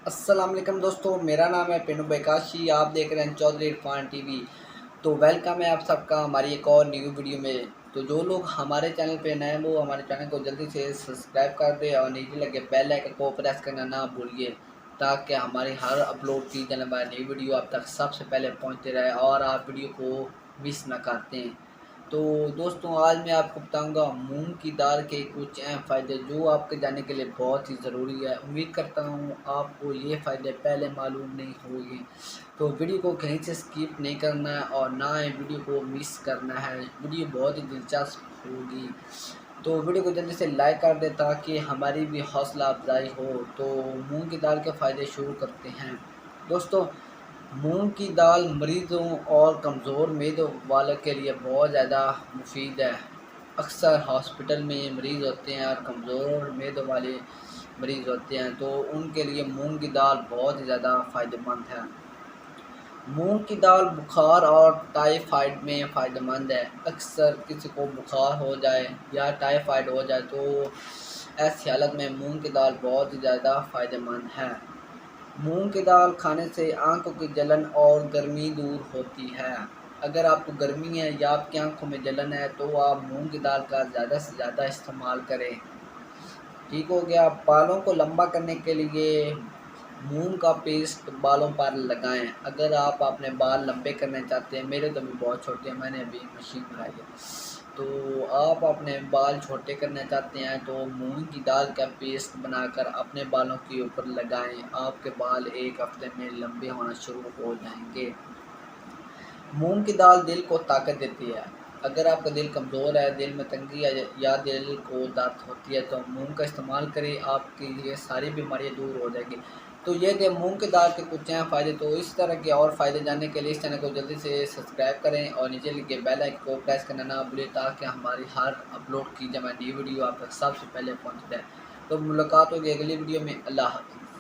अस्सलाम वालेकुम दोस्तों, मेरा नाम है पिनू बेकाशी। आप देख रहे हैं चौधरी इरफान टीवी। तो वेलकम है आप सबका हमारी एक और न्यू वीडियो में। तो जो लोग हमारे चैनल पे नए हैं वो हमारे चैनल को जल्दी से सब्सक्राइब कर दें और नीचे लगे बेल आइकन को प्रेस करना ना भूलिए, ताकि हमारी हर अपलोड की जाने वाली नई वीडियो आप तक सबसे पहले पहुँचते रहे और आप वीडियो को मिस ना करते हैं। तो दोस्तों, आज मैं आपको बताऊंगा मूंग की दाल के कुछ अहम फ़ायदे जो आपके जानने के लिए बहुत ही ज़रूरी है। उम्मीद करता हूँ आपको ये फ़ायदे पहले मालूम नहीं होंगे। तो वीडियो को कहीं से स्किप नहीं करना है और ना ही वीडियो को मिस करना है। वीडियो बहुत ही दिलचस्प होगी। तो वीडियो को जल्दी से लाइक कर दें ताकि हमारी भी हौसला अफजाई हो। तो मूंग की दाल के फ़ायदे शुरू करते हैं। दोस्तों, मूंग की दाल मरीज़ों और कमज़ोर मेदों वालों के लिए बहुत ज़्यादा मुफीद है। अक्सर हॉस्पिटल में मरीज़ होते हैं और कमज़ोर मेदों वाले मरीज़ होते हैं, तो उनके लिए मूंग की दाल बहुत ही ज़्यादा फ़ायदेमंद है। मूंग की दाल बुखार और टाइफाइड में फ़ायदेमंद है। अक्सर किसी को बुखार हो जाए या टाइफाइड हो जाए तो ऐसी हालत में मूंग की दाल बहुत ही ज़्यादा फ़ायदेमंद है। मूंग की दाल खाने से आंखों की जलन और गर्मी दूर होती है। अगर आपको गर्मी है या आपकी आंखों में जलन है तो आप मूंग की दाल का ज़्यादा से ज़्यादा इस्तेमाल करें। ठीक हो गया। बालों को लंबा करने के लिए मूंग का पेस्ट बालों पर लगाएं। अगर आप अपने बाल लंबे करना चाहते हैं, मेरे तो अभी बहुत छोटे हैं, मैंने अभी मशीन लगाई है, तो आप अपने बाल छोटे करना चाहते हैं तो मूंग की दाल का पेस्ट बनाकर अपने बालों के ऊपर लगाएं। आपके बाल एक हफ्ते में लंबे होना शुरू हो जाएंगे। मूंग की दाल दिल को ताकत देती है। अगर आपका दिल कमज़ोर है, दिल में तंगी है या दिल को दर्द होती है तो मूंग का इस्तेमाल करें, आपकी ये सारी बीमारियां दूर हो जाएंगी। तो ये थे मूंग की दाल के कुछ हैं फ़ायदे। तो इस तरह के और फ़ायदे जानने के लिए इस चैनल को जल्दी से सब्सक्राइब करें और नीचे लिखे बेल आइकन को प्रेस करना ना भूलें, ताकि हमारी हर अपलोड की जाने वाली वीडियो आप तक सबसे पहले पहुँच जाए। तो मुलाकात होगी अगली वीडियो में। अल्लाह हाफ़िज़।